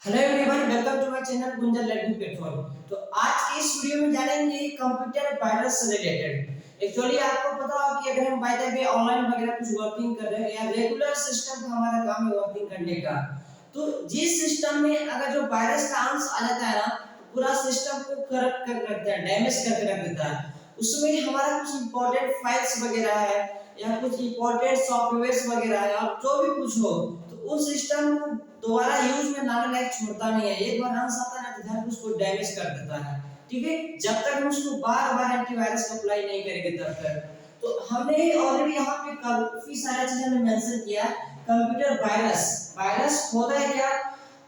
Hello everyone, welcome to my channel Gunjan learning platform. तो आज के इस वीडियो में जानेंगे कंप्यूटर वायरस से रिलेटेड। एक्चुअली आपको पता हो कि अगर हम बाय द वे ऑनलाइन वगैरह कुछ वर्किंग कर रहे हैं या रेगुलर सिस्टम का हमारा काम है वर्किंग करने का, तो जिस सिस्टम में अगर जो वायरस का अंश आ जाता है ना, तो पूरा सिस्टम को करप्ट कर रखता है, डैमेज करके रख देता है। उसमें हमारा कुछ इंपॉर्टेंट फाइल्स वगैरह है या कुछ इंपॉर्टेंट सॉफ्टवेयर्स वगैरह है और जो भी कुछ हो, तो उस सिस्टम को दोबारा यूज में लाने लायक छोड़ता नहीं है। एक बार अंश आता है ना, तो घर उसको डैमेज कर देता है। ठीक है, जब तक हम उसको बार बार एंटीवायरस अप्लाई नहीं करेंगे तब तक। तो हमने ऑलरेडी यहाँ पे काफी सारा चीजें मेंशन किया। कंप्यूटर वायरस, वायरस होता है क्या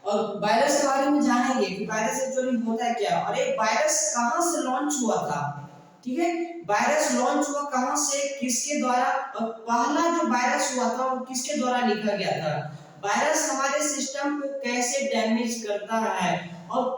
और वायरस के बारे में जानेंगे कि वायरस एक्चुअली होता है क्या और एक वायरस कहां से लॉन्च हुआ था। ठीक है, वायरस लॉन्च हुआ कहां से, किसके द्वारा, और पहला जो वायरस हुआ था वो किसके द्वारा लिखा गया था। वायरस हमारे सिस्टम को कैसे डैमेज करता है और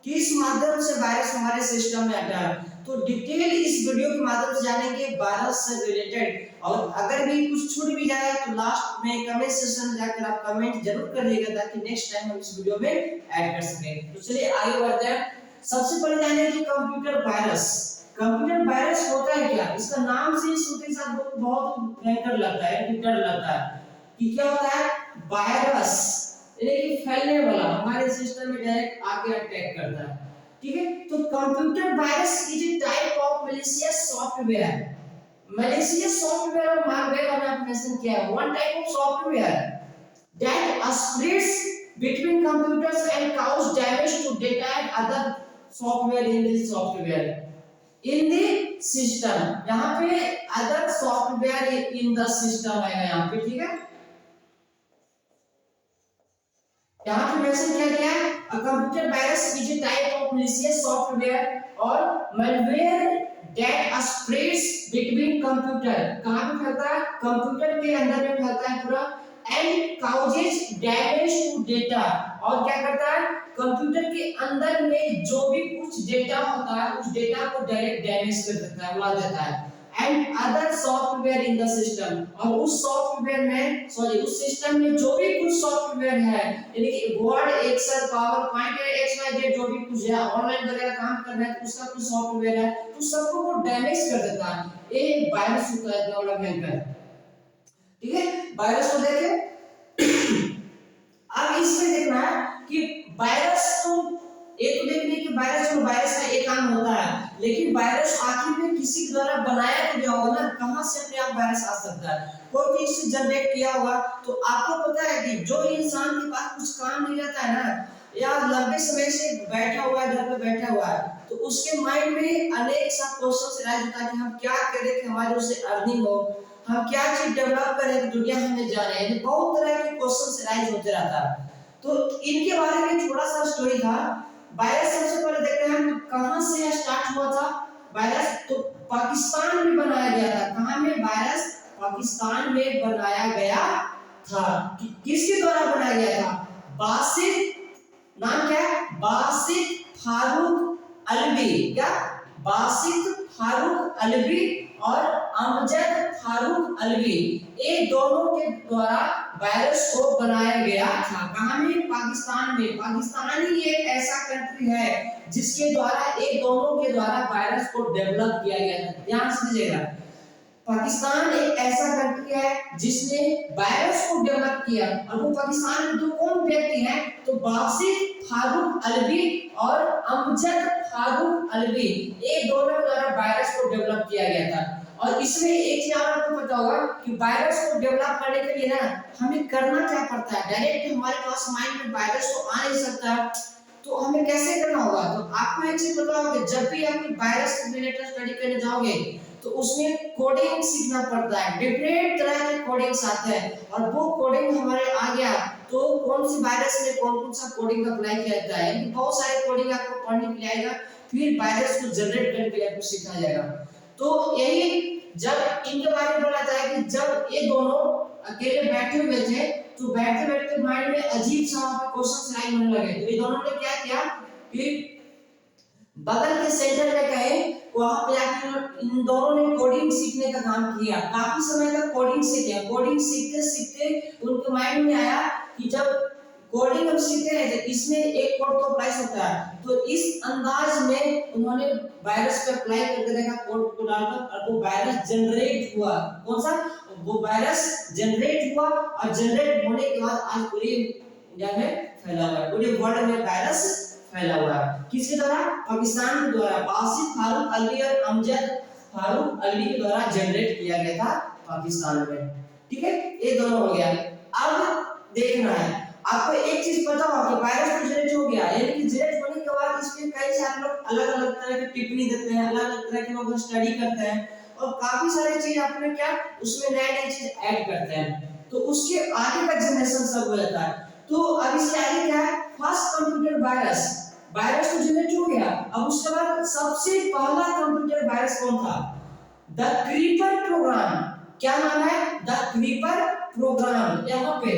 किस माध्यम से वायरस हमारे सिस्टम में आता है, तो डिटेल इस वीडियो के माध्यम से जानेंगे वायरस से रिलेटेड। और अगर भी कुछ छूट भी जाए तो लास्ट में कमेंट सेक्शन में जाकर आप कमेंट जरूर करिएगा ताकि नेक्स्ट टाइम हम इस वीडियो में ऐड कर सकें। तो चलिए आगे बढ़ते हैं। सबसे पहले जानेंगे कंप्यूटर वायरस। कंप्यूटर वायरस होता है क्या, इसका नाम से सुनते ही साथ बहुत भयंकर लगता है, डर लगता है कि क्या होता है। वायरस यानी कि फैलने वाला, हमारे सिस्टम में डायरेक्ट आके अटैक करता है। ठीक है, तो computer virus is a type of malicious software. Malicious software और मालवेयर हमने आपको मेंशन किया है। One type of software that spreads between computers and cause damage to data and other software in this software in the system। यहाँ पे other software in the system है यहाँ पे। ठीक है, यहाँ पे मेंशन किया गया है computer virus is a type of malicious software और malware that spreads between computer. कहां पे फैलता है, कंप्यूटर के अंदर में फैलता है पूरा, and causes damage to data. और क्या करता है, कंप्यूटर के अंदर में जो भी कुछ डेटा होता है उस डेटा को डायरेक्ट डैमेज कर देता है, उड़ा देता है। And other software in the system, और उस सॉफ्टवेयर में उस सिस्टम में जो भी कुछ सॉफ्टवेयर है, यानी कि Word, Excel, PowerPoint, X Y Z जो भी कुछ है, ऑनलाइन वगैरह काम कर रहे हैं तो उसका कुछ सॉफ्टवेयर है तो सबको वो डैमेज कर देता है। ये वायरस होता है, इतना बड़ा भयंकर। ठीक है, वायरस को देखें। अब इसमें देखना है कि वायरस तो एक तो देखने कि वायरस का एक काम होता है, लेकिन वायरस आखिर में किसी के द्वारा बनाया तो गया होगा ना, कहां से अपने आप वायरस आ सकता है, कोई चीज से जनरेट किया होगा। तो आपको पता है कि जो इंसान के पास कुछ काम नहीं रहता है ना, या लंबे समय से बैठा हुआ है, घर पे बैठा हुआ है, तो उसके माइंड में अनेक सा क्वेश्चन राइज होता है कि हम क्या करें कि हमारे उससे अर्निंग हो, हम क्या चीज डेवलप करें कि दुनिया हमें जाने। बहुत तरह के क्वेश्चन राइज होते रहता है। तो इनके बारे में थोड़ा सा स्टोरी था। वायरस सबसे पहले देखते हैं कहां से स्टार्ट हुआ था। वायरस तो पाकिस्तान में बनाया गया था। कहां में, वायरस पाकिस्तान में बनाया गया था। किसके द्वारा बनाया गया था, बासित, नाम क्या है, बासित फारूक अलवी। क्या, बासित फारूक अलवी और अमजद फारूक अलवी, ये दोनों के द्वारा वायरस को बनाया गया था। कहां में, पाकिस्तान में। पाकिस्तान ही एक ऐसा कंट्री है जिसके द्वारा एक दोनों के द्वारा वायरस को डेवलप किया गया था। ध्यान से लीजिएगा, पाकिस्तान एक ऐसा कंट्री है जिसने वायरस को डेवलप किया। और वो पाकिस्तान में दो कौन व्यक्ति हैं, तो बासित फारूक अलवी और अमजद फारूक अलवी, ये दोनों द्वारा वायरस को डेवलप किया गया था। और इसमें एक चीज आपको पता होगा कि वायरस को डेवलप करने के लिए ना हमें करना क्या पड़ता है, डायरेक्ट हमारे पास माइंड में वायरस तो आ नहीं सकता, तो हमें कैसे करना होगा। तो आपको एक चीज पता होगा, जब भी आप वायरस से रिलेटेड स्टडी करने जाओगे तो उसमें कोडिंग सीखना पड़ता है। डिफरेंट तरह के कोडिंग्स आते हैं और वो कोडिंग हमारे आ गया तो कौन सी वायरस में कौन सा कोडिंग अप्लाई किया जाता है, बहुत सारे कोडिंग आपको पढ़ने के लिए आएगा, फिर वायरस को जनरेट करने के लिए आपको सीखना जाएगा। तो यही जब इनके बारे में बोला जाए कि जब ये दोनों अकेले बैठे हुए थे तो बैठते बैठते माइंड में अजीब सा क्वेश्चन राइज होने लगे। तो ये दोनों ने क्या किया कि बगल के सेंटर में गए, वहां पे आके इन दोनों ने कोडिंग सीखने का काम किया। काफी समय तक कोडिंग सीखे। कोडिंग सीखते सीखते उनके माइंड में आया कि जब कोडिंग हम सीखते हैं तो इसमें एक कोड तो अप्लाई होता है, तो इस अंदाज में उन्होंने वायरस पे अप्लाई करके देखा कोड को डालकर, और वो वायरस जनरेट हुआ। कौन सा? वो वायरस जनरेट हुआ, और जनरेट होने के बाद आज पूरी इंडिया में फैला हुआ है, पूरे वर्ल्ड में वायरस फैला हुआ है। किसके द्वारा? पाकिस्तान के द्वारा, बासित फारूक अली और अमजद फारूक अली के द्वारा जनरेट किया गया था पाकिस्तान में। ठीक है, ये दोनों हो गया। अब देखना है आपको एक चीज पता होगा कि वायरस जनरेट हो गया, यानी कि जनरेट होने के बाद इसमें कई सारे लोग अलग अलग तरह की टिप्पणी देते हैं, अलग अलग तरह के लोग स्टडी करते हैं, और काफी सारी चीज अपने क्या उसमें नए नए चीज ऐड करते हैं, तो उसके आगे का जनरेशन सब हो जाता है। तो अब इसके आगे क्या है? फर्स्ट कंप्यूटर वायरस, वायरस तो जनरेट हो गया, अब उसके बाद सबसे पहला कंप्यूटर वायरस कौन था? The Creeper program. क्या नाम है? The Creeper program. यहाँ पे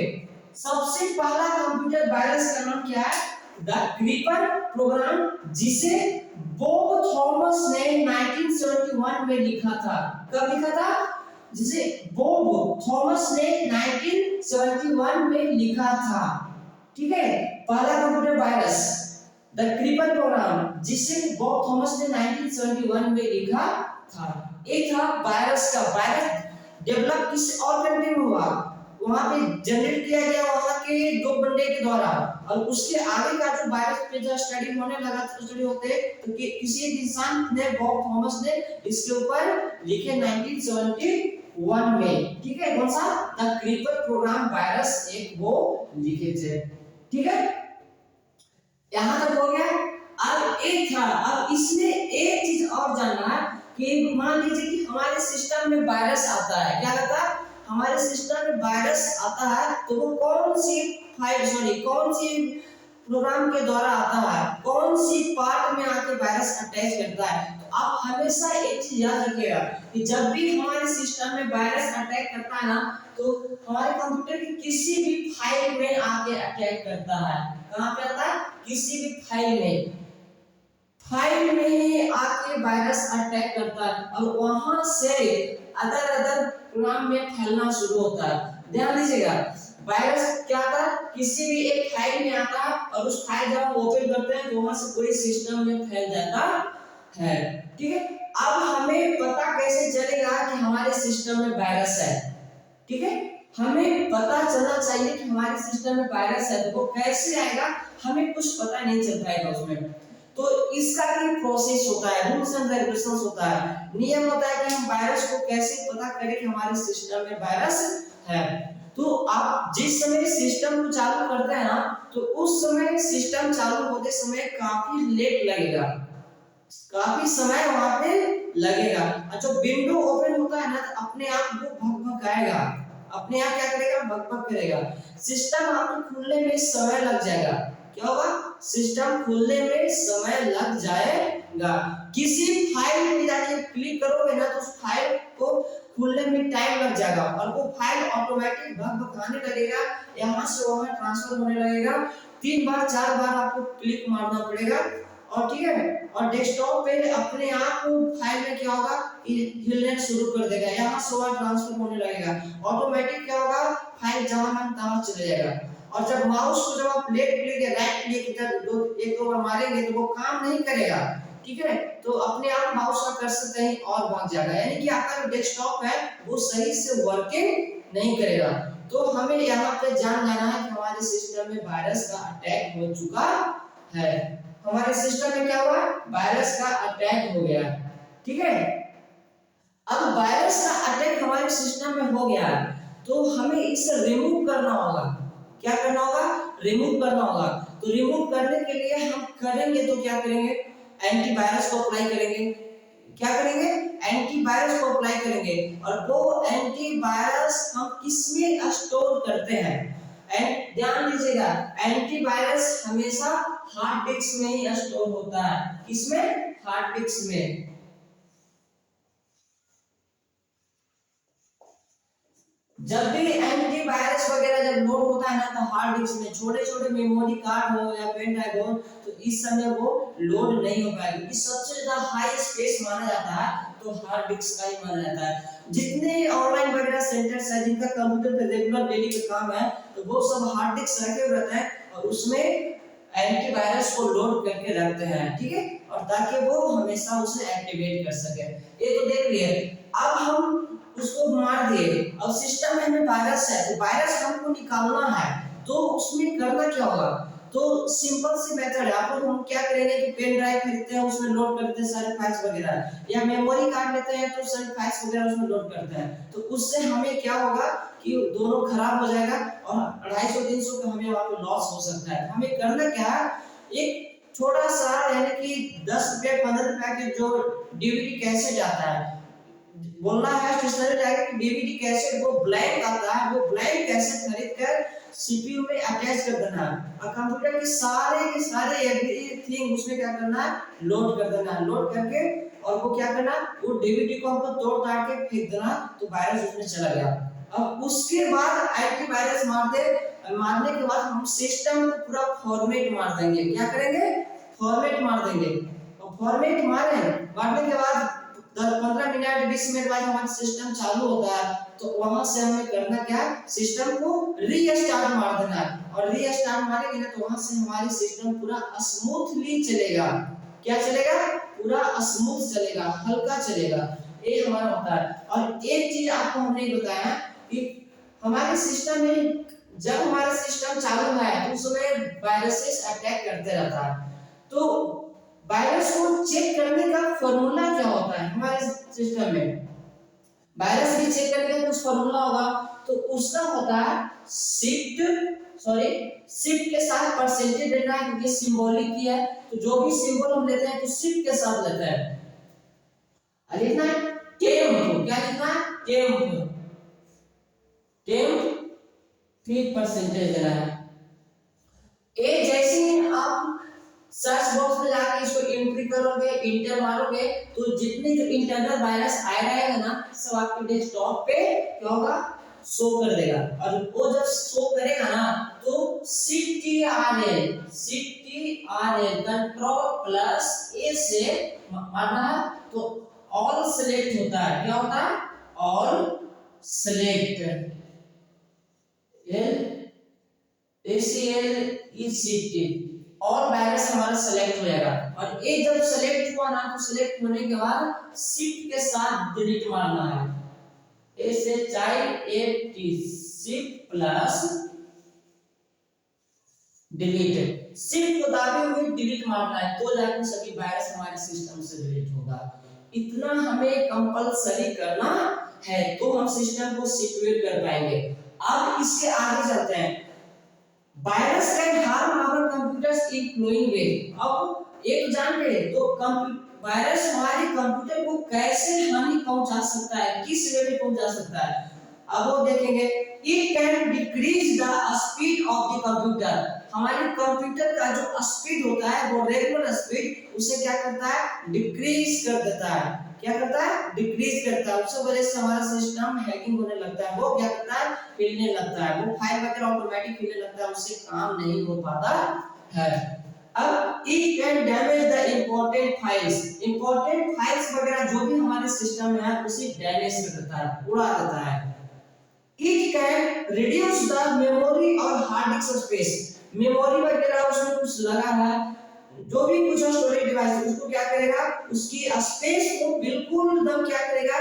सबसे पहला कंप्यूटर वायरस का नाम क्या है? द क्रीपर प्रोग्राम, जिसे बॉब थॉमस ने 1971 में लिखा था। कब लिखा था? जिसे बॉब थॉमस ने 1971 में लिखा था। ठीक है, पहला computer virus the Creeper program, जिसे बॉब थॉमस ने 1971 में लिखा था। एक था वायरस का, वायरस डेवलप किस और कंट्री में हुआ? वहां पे जनरेट किया गया वहां के दो बंदे के द्वारा, और उसके आगे का जो वायरस पे जो स्टडी होने लगा, स्टडी होते तो किसी एक इंसान ने, बॉब थॉमस ने इसके ऊपर लिखे 1971 में। ठीक है, कौन सा? द क्रीपर प्रोग्राम वायरस एक वो लिखे थे। ठीक है, यहां तक हो गया। अब एक था, अब इसमें एक चीज और जानना है कि मान लीजिए कि हमारे सिस्टम में वायरस आता है, क्या कहता है? हमारे सिस्टम में वायरस आता है, तो वो कौन सी फाइल, सॉरी कौन सी प्रोग्राम के द्वारा आता है, कौन सी पार्ट में आके वायरस अटैच करता है? तो आप हमेशा एक चीज याद रखिएगा कि जब भी हमारे सिस्टम में वायरस अटैक करता है ना, तो हमारे कंप्यूटर की किसी भी फाइल में आके अटैक करता है। कहां पे आता है? किसी भी फाइल में, फाइल में ही आके वायरस अटैक करता है, और वहां से अदर प्रोग्राम में फैलना शुरू होता है। ध्यान दीजिएगा, वायरस क्या आता है? किसी भी एक फाइल में आता है, और उस फाइल जब हम ओपन करते हैं तो वहां से पूरे सिस्टम में फैल जाता है। ठीक है, अब हमें पता कैसे चलेगा कि हमारे सिस्टम में वायरस है? ठीक है, हमें पता चलना चाहिए कि हमारे सिस्टम में वायरस है, तो वो कैसे आएगा? हमें कुछ पता नहीं चल पाएगा उसमें। तो इसका भी प्रोसेस होता है, रूल्स एंड रेगुलेशंस होता है, नियम होता है कि हम वायरस को कैसे पता करें कि हमारे सिस्टम में वायरस है। तो आप जिस समय सिस्टम को चालू करते हैं ना, तो उस समय सिस्टम चालू होते समय काफी लेट लगेगा, काफी समय वहां पे लगेगा। अच्छा, विंडो ओपन होता है ना, तो अपने आप वो भकभकाएगा, अपने आप क्या करेगा? भकभक करेगा। सिस्टम आपको खुलने में समय लग जाएगा। क्या होगा? सिस्टम खुलने में समय लग जाएगा। किसी फाइल पे जाके क्लिक करोगे ना, तो उस फाइल को खुलने में टाइम लग जाएगा, और वो फाइल ऑटोमेटिक भकभकाने लगेगा, यहाँ से वहां ट्रांसफर होने लगेगा। 3 बार 4 बार आपको क्लिक मारना पड़ेगा, और ठीक है, और डेस्कटॉप पे अपने आप फाइल में क्या होगा? हिलने शुरू कर देगा, यहाँ से वहां ट्रांसफर होने लगेगा, ऑटोमेटिक क्या होगा? फाइल जहां मन तहां चले जाएगा। और जब माउस को जब आप लेफ्ट क्लिक या राइट क्लिक की तरफ एक दो बार मारेंगे तो वो काम नहीं करेगा। ठीक है, तो अपने आप माउस का कर्सर कहीं और भाग जाएगा, यानी कि आपका जो डेस्कटॉप है वो सही से वर्किंग नहीं करेगा। तो हमें यहाँ पे जान जाना है कि हमारे सिस्टम में वायरस का अटैक हो चुका है। हमारे सिस्टम में क्या हुआ? वायरस का अटैक हो गया। ठीक है, अब वायरस का अटैक हमारे सिस्टम में हो गया, तो हमें इसे रिमूव करना होगा। क्या करना होगा? रिमूव करना होगा। तो रिमूव करने के लिए हम करेंगे तो क्या करेंगे? एंटीवायरस को अप्लाई करेंगे। क्या करेंगे? एंटीवायरस को अप्लाई करेंगे, और वो एंटीवायरस हम किसमें स्टोर करते हैं? एंड ध्यान दीजिएगा, एंटीवायरस हमेशा हार्ड डिस्क में ही स्टोर होता है। किसमें? हार्ड डिस्क में। जब भी एंटीवायरस वगैरह जब लोड होता है ना, तो हार्ड डिस्क में छोटे छोटे मेमोरी कार्ड हो या पेन ड्राइव हो, तो इस समय वो लोड नहीं हो पाएगा, क्योंकि सबसे ज्यादा हाई स्पेस माना जाता है तो हार्ड डिस्क का ही माना जाता है। जितने ऑनलाइन वगैरह सेंटर्स है जिनका कंप्यूटर पे रेगुलर डेली का काम है, तो वो सब हार्ड डिस्क रखे हुए रहते हैं, और उसमें एंटीवायरस को लोड करके रखते हैं, ठीक है, और ताकि वो हमेशा उसे एक्टिवेट कर सके। ये तो देख लिए। अब हम उसको मार दिए, अब सिस्टम में हमें वायरस है, तो वायरस हमको निकालना है, तो उसमें करना क्या होगा? तो सिंपल सी मेथड है। आप लोग हम क्या करेंगे कि पेन ड्राइव खरीदते हैं, उसमें लोड करते हैं सारे फाइल्स वगैरह, या मेमोरी कार्ड लेते हैं तो सारे फाइल्स वगैरह उसमें लोड करते हैं, तो उससे हमें क्या होगा कि दोनों खराब हो जाएगा और 250-300 का हमें वहां पे लॉस हो सकता है। हमें करना क्या है, एक छोटा सा यानी कि 10 रुपये 15 रुपये के जो डीवीडी कैसेट आता है, बोलना है तो इस तरह जाएगा कि डीवीडी कैसेट वो ब्लैंक आता है, वो ब्लैंक कैसेट खरीद कर सीपीयू में अटैच कर देना है, और कंप्यूटर के सारे एवरीथिंग उसमें क्या करना है, लोड कर देना है। लोड करके और वो क्या करना, वो डीवीडी को हमको तोड़ ताड़ के फेंक देना, तो वायरस उसमें चला गया। अब उसके बाद एंटीवायरस मारने के बाद हम सिस्टम को पूरा फॉर्मेट मार देंगे। क्या करेंगे? फॉर्मेट मार देंगे। और फॉर्मेट मारने के बाद 15 मिनट 20 मिनट बाद हमारा सिस्टम चालू होता है, तो वहां से हमें करना क्या है, सिस्टम को रीस्टार्ट मार देना है, और रीस्टार्ट मारेंगे ना तो वहां से हमारी सिस्टम पूरा स्मूथली चलेगा। क्या चलेगा? पूरा स्मूथ चलेगा, हल्का चलेगा, ये हमारा होता है। और एक चीज आपको हमने बताया कि हमारे सिस्टम में जब हमारा सिस्टम चालू है तो उस समय वायरसेस अटैक करते रहता है, तो वायरस को चेक करने का फॉर्मूला क्या होता है हमारे सिस्टम में? वायरस भी चेक करने का कुछ फॉर्मूला होगा, तो उसका होता है शिफ्ट के साथ परसेंटेज देना है, क्योंकि सिंबॉलिक की है, तो जो भी सिंबल हम लेते हैं तो शिफ्ट के साथ लेते हैं। लिखना है टेम्प, क्या लिखना है? टेम्प फिर परसेंटेज देना है। ए जैसे ही आप सर्च बॉक्स में जाके इसको एंट्री करोगे, इंटर मारोगे, तो जितने जो इंटरनल वायरस आ रहेगा ना, सब आपके डेस्कटॉप पे क्या होगा, शो कर देगा। और वो जब शो करेगा ना तो CTRL Ctrl+A से मारना है, तो ऑल सेलेक्ट होता है। क्या होता है? ऑल सेलेक्ट, ACLECT, और वायरस हमारा सेलेक्ट हो जाएगा। और ये जब सेलेक्ट हुआ ना, तो सेलेक्ट होने के बाद शिफ्ट के साथ डिलीट मारना है, SHIFT, shift plus delete, shift को दाबे हुए डिलीट मारना है, तो जाके सभी वायरस हमारे सिस्टम से डिलीट होगा। इतना हमें कंपलसरी करना है, तो हम सिस्टम को सिक्योर कर पाएंगे। अब इसके आगे चलते हैं। Virus can harm our computers in following way. अब एक जान गए तो वायरस हमारे कंप्यूटर को कैसे हानि पहुंचा सकता है, किस वे में पहुंचा सकता है, अब वो देखेंगे। It can decrease the speed of the computer. हमारे कंप्यूटर का जो स्पीड होता है, वो रेगुलर स्पीड, उसे क्या करता है, डिक्रीज कर देता है। क्या करता है? डिक्रीज करता है। उससे वजह से हमारा सिस्टम हैकिंग होने लगता है, वो क्या करता है, हिलने लगता है, वो फाइल वगैरह ऑटोमेटिक हिलने लगता है, उससे काम नहीं हो पाता है। अब it can damage the important files वगैरह जो भी हमारे सिस्टम में है उसे डैमेज कर देता है, उड़ा देता है। It can reduce the memory और हार्ड डिस्क स्पेस। मेमोरी वगैरह उसमें कुछ लगा है, जो भी कुछ स्टोरेज डिवाइस उसको क्या करेगा, उसकी स्पेस को बिल्कुल एकदम क्या करेगा,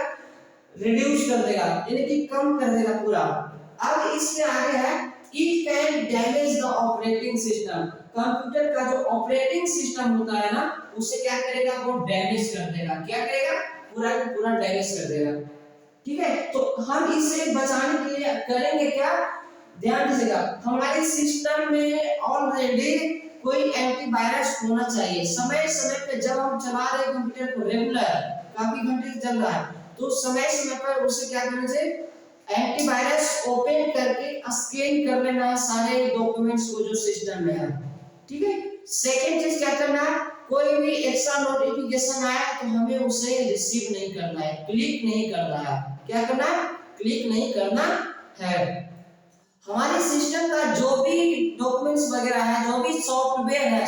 रिड्यूस कर देगा, यानी कि कम कर देगा पूरा। अब इसके आगे है, it can damage the operating system. Computer का जो ऑपरेटिंग सिस्टम होता है ना, उसे क्या करेगा, वो डैमेज कर देगा। क्या करेगा? पूरा का पूरा डैमेज कर देगा। ठीक है, तो हम इसे बचाने के लिए करेंगे क्या, ध्यान दीजिएगा। हमारे सिस्टम में ऑलरेडी कोई एंटीवायरस होना चाहिए। समय समय पे जब हम चला रहे कंप्यूटर को रेगुलर, काफी घंटे चल रहा है, तो समय समय पर उसे क्या करना चाहिए, एंटीवायरस ओपन करके स्कैन कर लेना है सारे डॉक्यूमेंट्स को जो सिस्टम में है। ठीक है, सेकंड चीज क्या करना है, कोई भी एक्स्ट्रा नोटिफिकेशन आया तो हमें उसे रिसीव नहीं करना है, क्लिक नहीं करना है। क्या करना है? क्लिक नहीं करना है। हमारे सिस्टम का जो भी डॉक्यूमेंट्स वगैरह है, जो भी सॉफ्टवेयर है,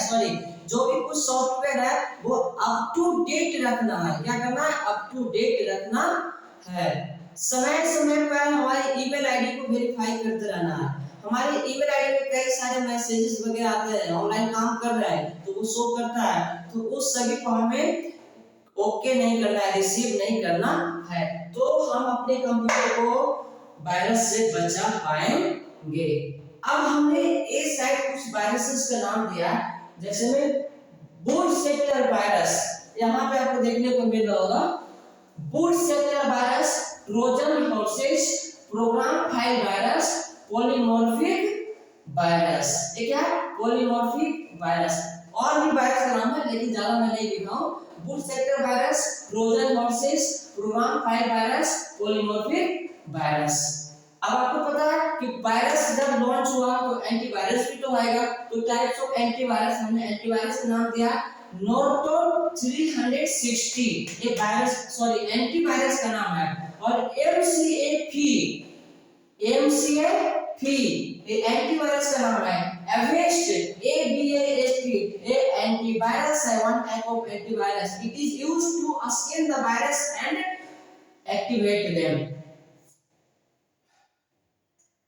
जो भी कुछ सॉफ्टवेयर है, वो अप टू डेट रखना है। क्या करना है? अप टू डेट रखना है। समय समय पर हमारी ईमेल आईडी को वेरीफाई करते रहना है। हमारी ईमेल आईडी में कई सारे मैसेजेस वगैरह आते हैं, ऑनलाइन काम कर रहा है तो वो शो करता है, तो उस सभी को हमें ओके नहीं करना है, रिसीव नहीं करना है, तो हम अपने कंप्यूटर को वायरस से बचा पाएंगे। अब हमने इस साइड कुछ वायरसेस का नाम दिया, जैसे में बूट सेक्टर वायरस, यहाँ पे आपको देखने को मिल रहा होगा boot sector virus, Trojan horses, program file virus, polymorphic virus. ये क्या है? Polymorphic virus. और भी वायरस का नाम है लेकिन ज्यादा मैं नहीं लिख रहा हूँ। Boot sector virus, Trojan horses, program file virus, polymorphic virus. अब आपको पता है कि वायरस जब लॉन्च हुआ तो एंटीवायरस भी तो आएगा, तो टाइप्स ऑफ एंटीवायरस हमने एंटीवायरस का नाम दिया नॉर्टन 360, ये वायरस सॉरी एंटीवायरस का नाम है। और MCAFE ये एंटीवायरस का नाम है। Avast ये एंटीवायरस है, one type of antivirus. It is used to scan the virus and activate them.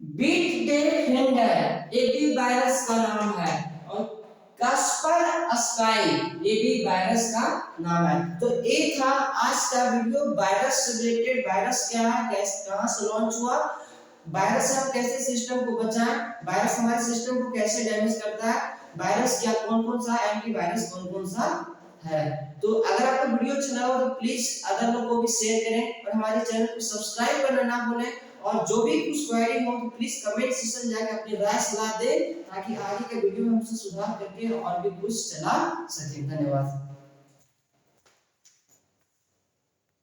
Bitdefender ये भी वायरस का नाम है, और कास्पर स्काई ये भी वायरस का नाम है। तो ये था आज का वीडियो वायरस से रिलेटेड। वायरस क्या है, कैसे कहां से लॉन्च हुआ, वायरस से हम कैसे सिस्टम को बचाएं, वायरस हमारे सिस्टम को कैसे डैमेज करता है, वायरस क्या कौन-कौन सा एंटीवायरस कौन-कौन सा है। तो अगर आपको वीडियो अच्छा लगा तो प्लीज अदर लोगों को भी शेयर करें और हमारे चैनल को सब्सक्राइब करना ना भूलें। और जो भी कुछ क्वेरी हो तो प्लीज कमेंट सेक्शन में जाकर अपनी राय सलाह दें, ताकि आगे के वीडियो में हम उसे सुधार करके और भी कुछ चला सकें। धन्यवाद।